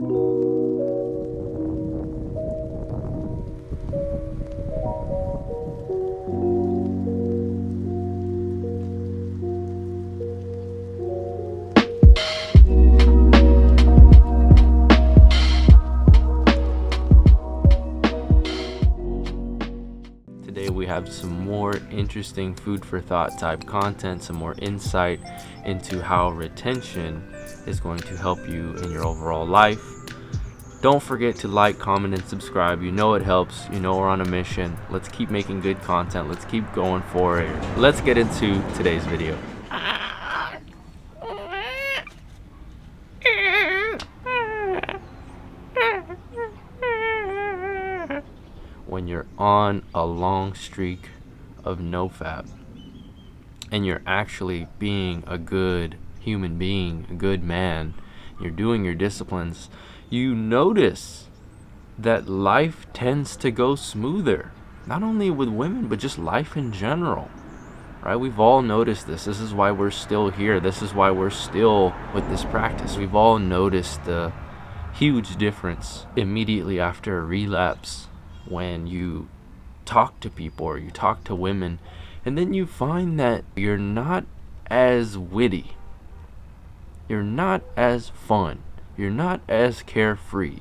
Today we have some more interesting food for thought type content, some more insight into how retention is going to help you in your overall life. Don't forget to like, comment, and subscribe. You know it helps. You know we're on a mission. Let's keep making good content. Let's keep going for it. Let's get into today's video. When you're on a long streak of nofap and you're actually being a good human being, a good man, you're doing your disciplines, you notice that life tends to go smoother, not only with women but just life in general, right? We've all noticed this. This is why we're still here. This is why we're still with this practice. We've all noticed the huge difference immediately after a relapse when you talk to people or you talk to women, and then you find that you're not as witty, you're not as fun, you're not as carefree,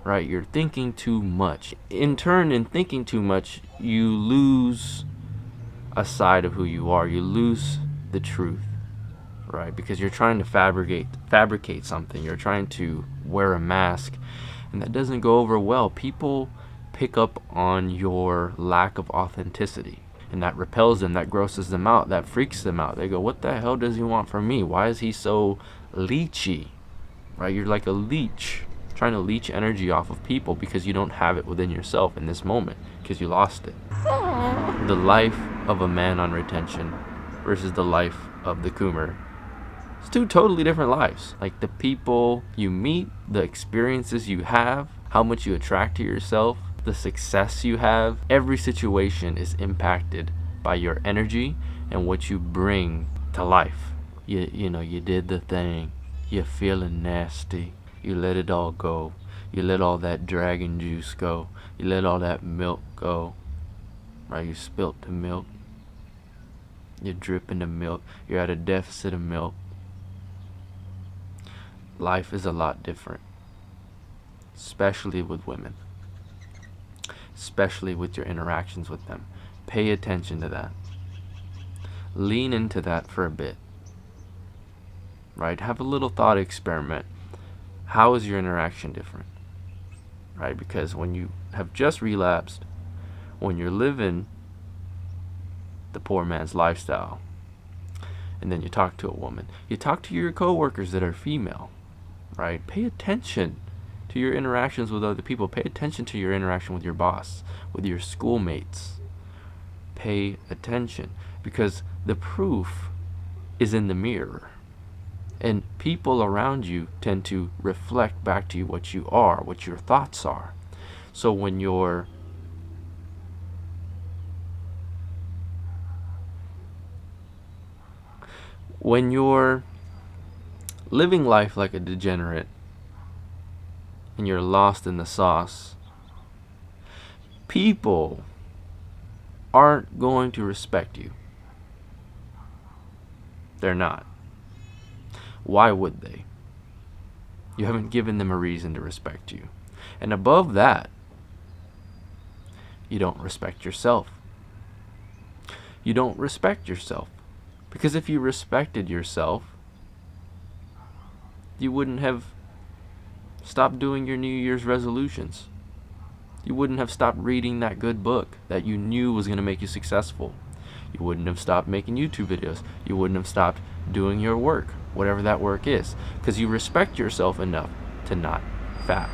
right? You're thinking too much. In turn, in thinking too much, you lose a side of who you are. You lose the truth, right? Because you're trying to fabricate something. You're trying to wear a mask, and that doesn't go over well. People pick up on your lack of authenticity, and that repels them, that grosses them out, that freaks them out. They go, what the hell does he want from me? Why is he so leechy, right? You're like a leech, trying to leech energy off of people because you don't have it within yourself in this moment, because you lost it. The life of a man on retention versus the life of the 𝕋𝕚𝕜. It's two totally different lives. Like the people you meet, the experiences you have, how much you attract to yourself, the success you have, every situation is impacted by your energy and what you bring to life. You know, you did the thing, you're feeling nasty, you let it all go, you let all that dragon juice go, you let all that milk go, right? You spilt the milk, you're dripping the milk, you're at a deficit of milk. Life is a lot different, especially with women, especially with your interactions with them. Pay attention to that. Lean into that for a bit, right? Have a little thought experiment. How is your interaction different, right? Because when you have just relapsed, when you're living the poor man's lifestyle, and then you talk to a woman, you talk to your coworkers that are female, right? Pay attention to your interactions with other people. Pay attention to your interaction with your boss, with your schoolmates. Pay attention, because the proof is in the mirror, and people around you tend to reflect back to you what you are, what your thoughts are. So when you're living life like a degenerate and you're lost in the sauce, people aren't going to respect you. They're not. Why would they? You haven't given them a reason to respect you. And above that, you don't respect yourself. You don't respect yourself. Because if you respected yourself, you wouldn't have stopped doing your New Year's resolutions. You wouldn't have stopped reading that good book that you knew was going to make you successful. You wouldn't have stopped making YouTube videos. You wouldn't have stopped doing your work, whatever that work is, because you respect yourself enough to not fap.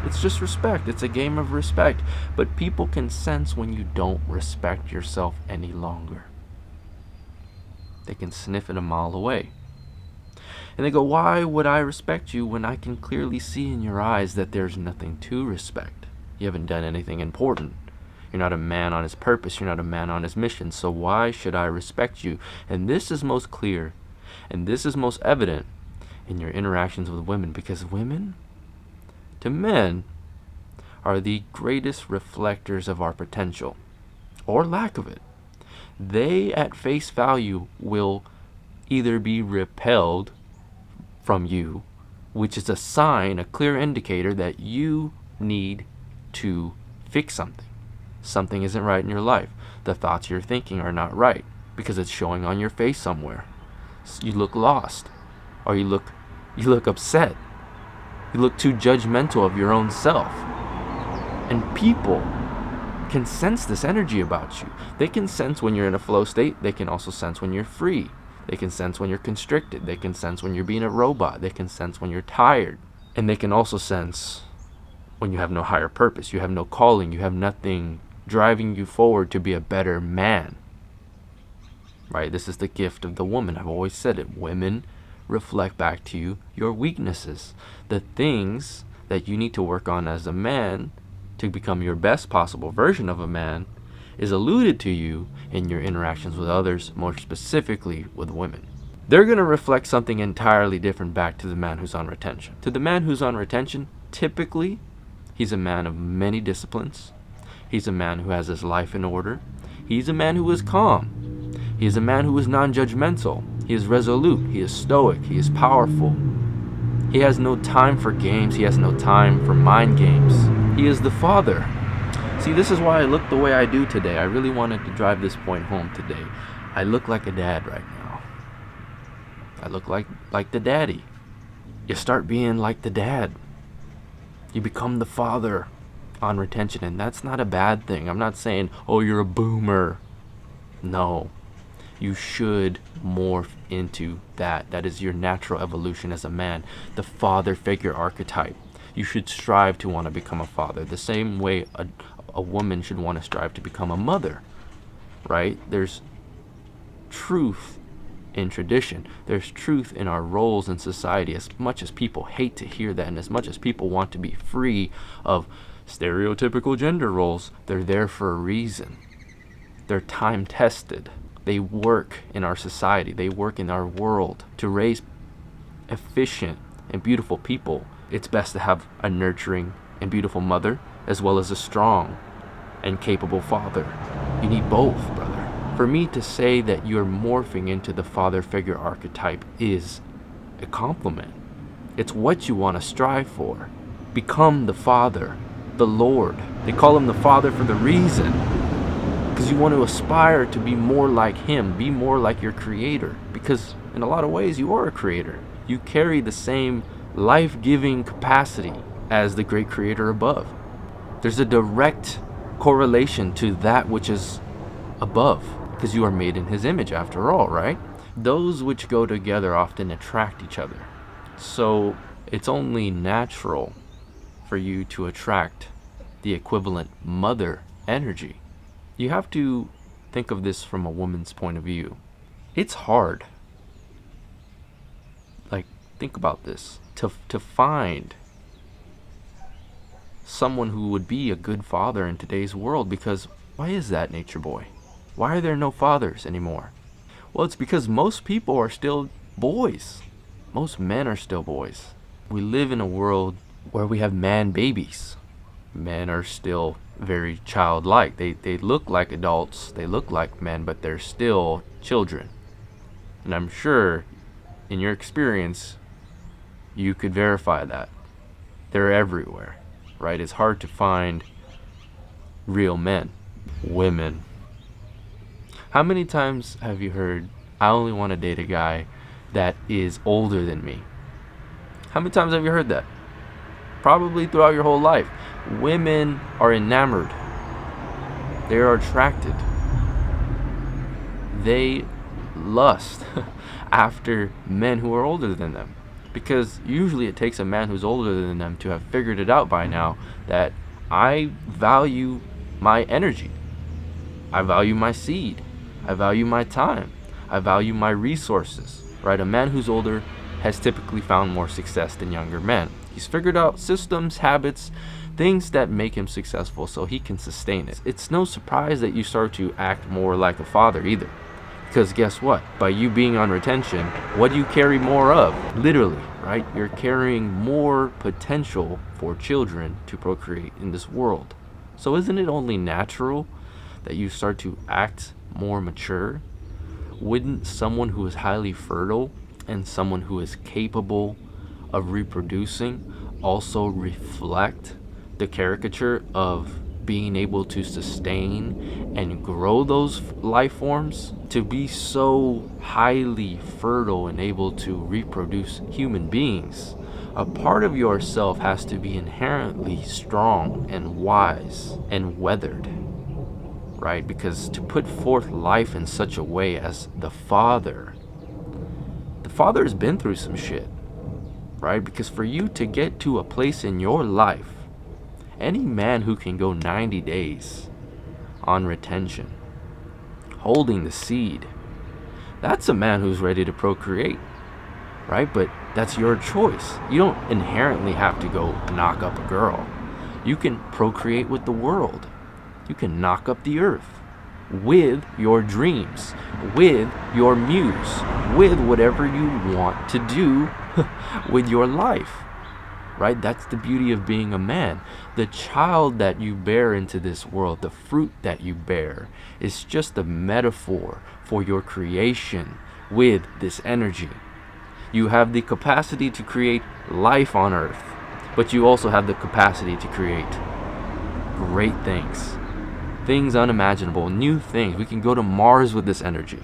It's just respect. It's a game of respect. But people can sense when you don't respect yourself any longer. They can sniff it a mile away. And they go, why would I respect you when I can clearly see in your eyes that there's nothing to respect? You haven't done anything important. You're not a man on his purpose. You're not a man on his mission. So why should I respect you? And this is most clear, and this is most evident in your interactions with women, because women, to men are the greatest reflectors of our potential, or lack of it. They, at face value, will either be repelled from you, which is a sign, a clear indicator that you need to fix something. Something isn't right in your life. The thoughts you're thinking are not right because it's showing on your face somewhere. You look lost, or you look upset. You look too judgmental of your own self. And people can sense this energy about you. They can sense when you're in a flow state. They can also sense when you're free. They can sense when you're constricted. They can sense when you're being a robot. They can sense when you're tired. And they can also sense when you have no higher purpose. You have no calling. You have nothing driving you forward to be a better man. Right? This is the gift of the woman. I've always said it. Women reflect back to you your weaknesses. The things that you need to work on as a man to become your best possible version of a man is alluded to you in your interactions with others, more specifically with women. They're going to reflect something entirely different back to the man who's on retention. To the man who's on retention, typically, he's a man of many disciplines. He's a man who has his life in order. He's a man who is calm. He is a man who is non-judgmental. He is resolute. He is stoic. He is powerful. He has no time for games. He has no time for mind games. He is the father. See, this is why I look the way I do today. I really wanted to drive this point home today. I look like a dad right now. I look like the daddy. You start being like the dad. You become the father on retention, and that's not a bad thing. I'm not saying, oh, you're a boomer. No. You should morph into that. That is your natural evolution as a man. The father figure archetype. You should strive to want to become a father. The same way a woman should want to strive to become a mother. Right? There's truth in tradition. There's truth in our roles in society. As much as people hate to hear that, and as much as people want to be free of stereotypical gender roles, they're there for a reason. They're time tested. They work in our society. They work in our world. To raise efficient and beautiful people, it's best to have a nurturing and beautiful mother, as well as a strong and capable father. You need both, brother. For me to say that you're morphing into the father figure archetype is a compliment. It's what you want to strive for. Become the father, the Lord. They call him the father for the reason, because you want to aspire to be more like him, be more like your creator, because in a lot of ways you are a creator. You carry the same life-giving capacity as the great creator above. There's a direct correlation to that which is above, because you are made in his image after all, right? Those which go together often attract each other. So it's only natural for you to attract the equivalent mother energy. You have to think of this from a woman's point of view. It's hard. Like, think about this. To find someone who would be a good father in today's world, because why is that, Nature Boy? Why are there no fathers anymore? Well, it's because most people are still boys. Most men are still boys. We live in a world where we have man babies. Men are still very childlike. They look like adults, they look like men, but they're still children. And I'm sure in your experience you could verify that. They're everywhere, right? It's hard to find real men. Women. How many times have you heard, I only want to date a guy that is older than me? How many times have you heard that? Probably throughout your whole life. Women are enamored. They are attracted. They lust after men who are older than them. Because usually it takes a man who's older than them to have figured it out by now that I value my energy. I value my seed. I value my time. I value my resources. Right? A man who's older has typically found more success than younger men. He's figured out systems, habits, things that make him successful so he can sustain it. It's no surprise that you start to act more like a father either. Because guess what? By you being on retention, what do you carry more of? Literally, right? You're carrying more potential for children to procreate in this world. So isn't it only natural that you start to act more mature? Wouldn't someone who is highly fertile and someone who is capable of reproducing also reflect the caricature of being able to sustain and grow those life forms? To be so highly fertile and able to reproduce human beings, a part of yourself has to be inherently strong and wise and weathered, right? Because to put forth life in such a way as the father has been through some shit, right? Because for you to get to a place in your life, any man who can go 90 days on retention, holding the seed, that's a man who's ready to procreate, right? But that's your choice. You don't inherently have to go knock up a girl. You can procreate with the world. You can knock up the earth with your dreams, with your muse, with whatever you want to do with your life, right? That's the beauty of being a man. The child that you bear into this world, the fruit that you bear, is just a metaphor for your creation with this energy. You have the capacity to create life on earth, but you also have the capacity to create great things unimaginable, new things. We can go to Mars with this energy.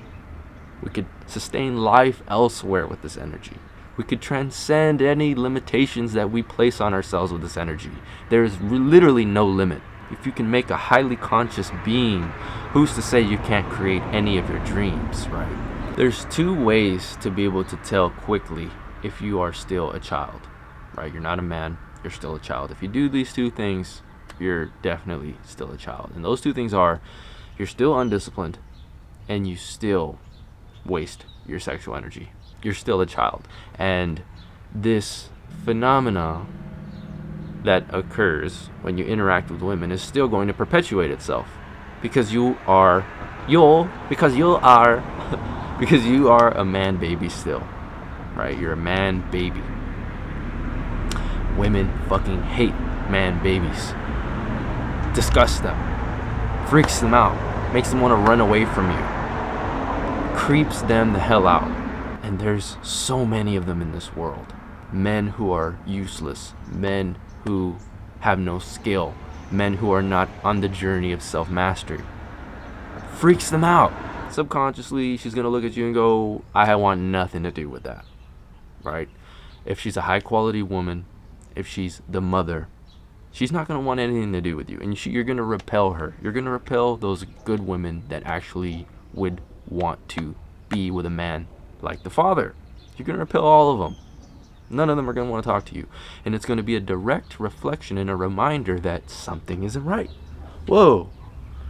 We could sustain life elsewhere with this energy. We could transcend any limitations that we place on ourselves with this energy. There is literally no limit. If you can make a highly conscious being, who's to say you can't create any of your dreams, right? There's two ways to be able to tell quickly if you are still a child, right? You're not a man, you're still a child. If you do these two things, you're definitely still a child. And those two things are, you're still undisciplined and you still waste your sexual energy. You're still a child. And this phenomena that occurs when you interact with women is still going to perpetuate itself because you are a man baby still, right? You're a man baby. Women fucking hate man babies. Disgusts them, freaks them out, makes them want to run away from you, creeps them the hell out. And there's so many of them in this world. Men who are useless, men who have no skill, men who are not on the journey of self-mastery. Freaks them out. Subconsciously, she's going to look at you and go, I want nothing to do with that, right? If she's a high-quality woman, if she's the mother, she's not going to want anything to do with you. And you're going to repel her. You're going to repel those good women that actually would want to be with a man like the father. You're going to repel all of them. None of them are going to want to talk to you. And it's going to be a direct reflection and a reminder that something isn't right. Whoa,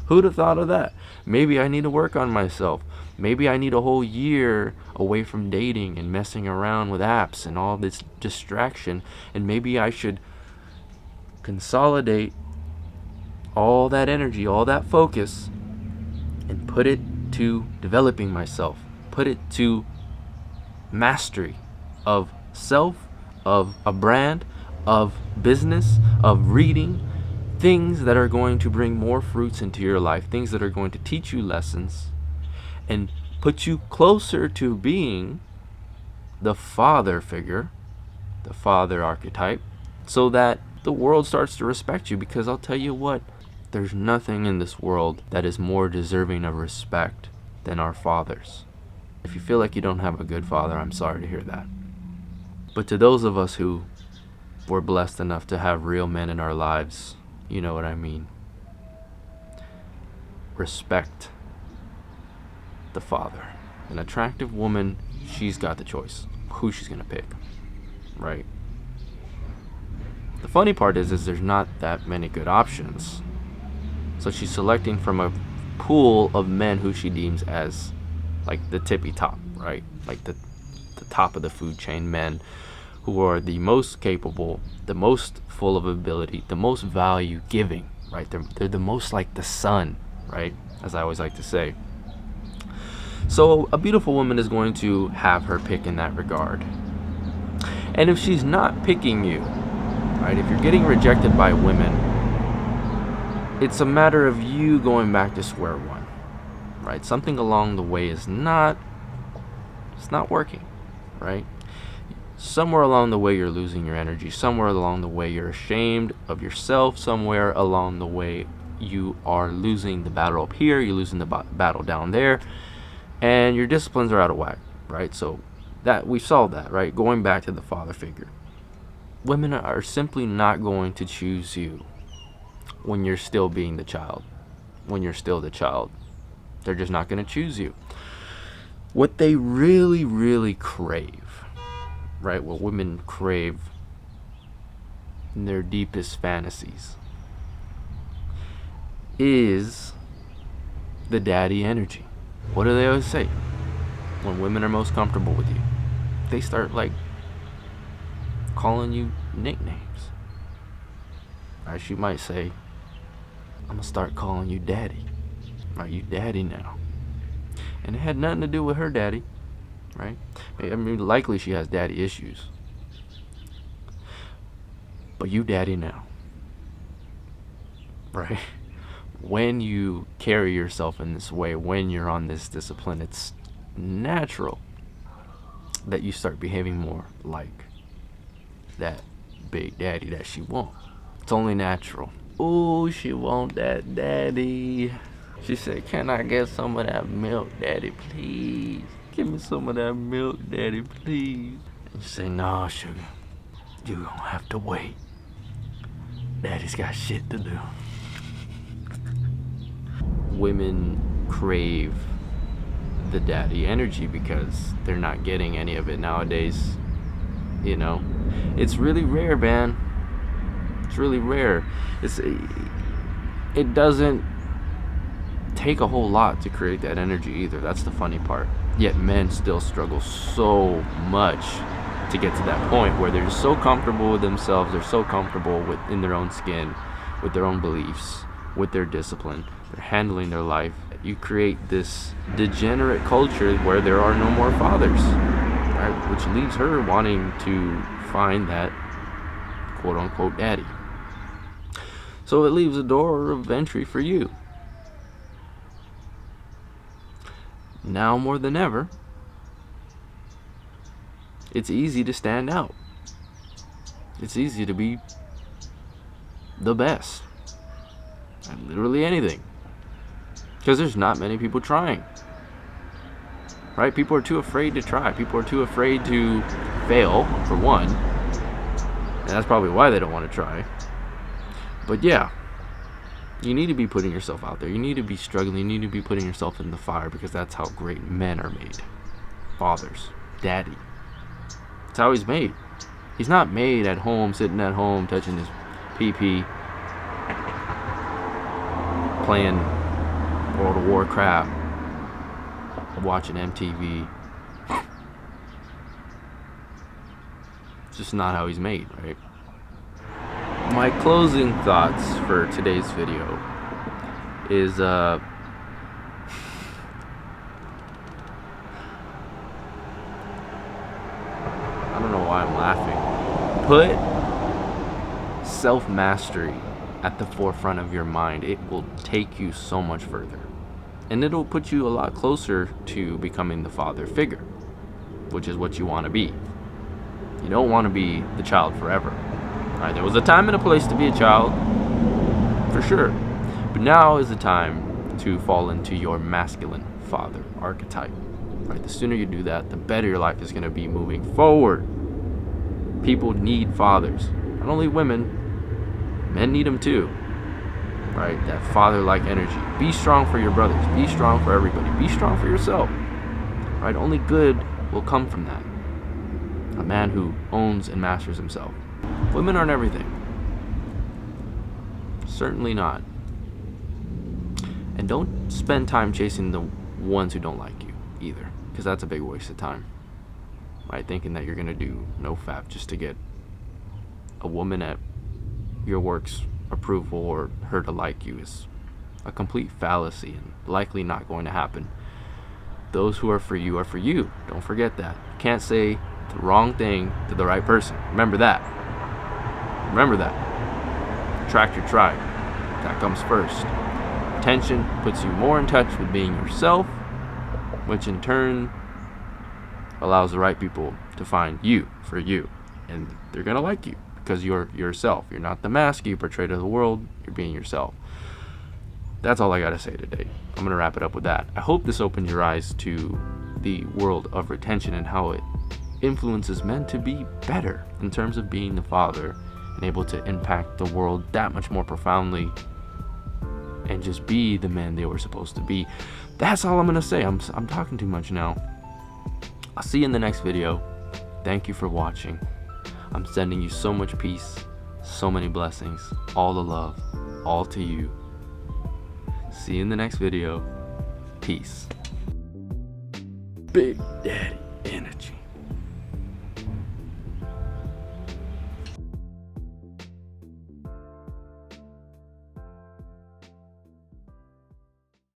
who'd have thought of that? Maybe I need to work on myself. Maybe I need a whole year away from dating and messing around with apps and all this distraction. And maybe I should consolidate all that energy, all that focus, and put it to developing myself. Put it to mastery of self, of a brand, of business, of reading, things that are going to bring more fruits into your life, things that are going to teach you lessons and put you closer to being the father figure, the father archetype, so that the world starts to respect you. Because I'll tell you what, there's nothing in this world that is more deserving of respect than our fathers. If you feel like you don't have a good father, I'm sorry to hear that. But to those of us who were blessed enough to have real men in our lives, you know what I mean. Respect the father. An attractive woman, she's got the choice who she's gonna pick, right? The funny part is there's not that many good options. So she's selecting from a pool of men who she deems as like the tippy top, right? Like the top of the food chain, men who are the most capable, the most full of ability, the most value giving, right? They're the most like the sun, right? As I always like to say. So a beautiful woman is going to have her pick in that regard. And if she's not picking you, right, if you're getting rejected by women, it's a matter of you going back to square one, right? Something along the way it's not working, right? Somewhere along the way you're losing your energy. Somewhere along the way you're ashamed of yourself. Somewhere along the way you are losing the battle up here. You're losing the battle down there. And your disciplines are out of whack, right? So that we solved that, right? Going back to the father figure. Women are simply not going to choose you when you're still being the child. When you're still the child. They're just not going to choose you. What they really, really crave, right? What women crave in their deepest fantasies is the daddy energy. What do they always say? When women are most comfortable with you, they start like calling you nicknames. Right? She might say, I'm gonna start calling you daddy. Are you daddy now? And it had nothing to do with her daddy, right? I mean, likely she has daddy issues. But you daddy now, right? When you carry yourself in this way, when you're on this discipline, it's natural that you start behaving more like that big daddy that she wants. It's only natural. Oh, she want that daddy. She said, can I get some of that milk, daddy, please? Give me some of that milk, daddy, please. And you say, nah, sugar, you gonna have to wait. Daddy's got shit to do. Women crave the daddy energy because they're not getting any of it nowadays. You know, it's really rare, man. It's really rare. It doesn't take a whole lot to create that energy either. That's the funny part. Yet men still struggle so much to get to that point where they're just so comfortable with themselves. They're so comfortable in their own skin, with their own beliefs, with their discipline. They're handling their life. You create this degenerate culture where there are no more fathers, right? Which leaves her wanting to find that quote-unquote daddy. So it leaves a door of entry for you. Now more than ever, it's easy to stand out. It's easy to be the best at literally anything, because there's not many people trying, right? People are too afraid to try. People are too afraid to fail, for one, and that's probably why they don't want to try. But yeah, you need to be putting yourself out there. You need to be struggling. You need to be putting yourself in the fire, because that's how great men are made. Fathers, daddy. That's how he's made. He's not made at home, sitting at home, touching his pee-pee, playing World of Warcraft, watching MTV. It's just not how he's made, right? My closing thoughts for today's video is I don't know why I'm laughing. Put self-mastery at the forefront of your mind. It will take you so much further. And it'll put you a lot closer to becoming the father figure, which is what you want to be. You don't want to be the child forever. Right, there was a time and a place to be a child, for sure. But now is the time to fall into your masculine father archetype. Right, the sooner you do that, the better your life is going to be moving forward. People need fathers. Not only women, men need them too. Right, that father-like energy. Be strong for your brothers. Be strong for everybody. Be strong for yourself. Right, only good will come from that. A man who owns and masters himself. Women aren't everything. Certainly not. And don't spend time chasing the ones who don't like you either, because that's a big waste of time. Right? Thinking that you're going to do no fap just to get a woman at your work's approval or her to like you is a complete fallacy and likely not going to happen. those who are for you are for you. Don't forget that. You can't say the wrong thing to the right person. Remember that. Remember that. Attract your tribe. That comes first. Attention puts you more in touch with being yourself, which in turn allows the right people to find you for you. And they're going to like you because you're yourself. You're not the mask you portray to the world. You're being yourself. That's all I got to say today. I'm going to wrap it up with that. I hope this opens your eyes to the world of retention and how it influences men to be better in terms of being the father and able to impact the world that much more profoundly and just be the men they were supposed to be. That's all I'm going to say. I'm talking too much now. I'll see you in the next video. Thank you for watching. I'm sending you so much peace, so many blessings, all the love, all to you. See you in the next video. Peace. Big Daddy.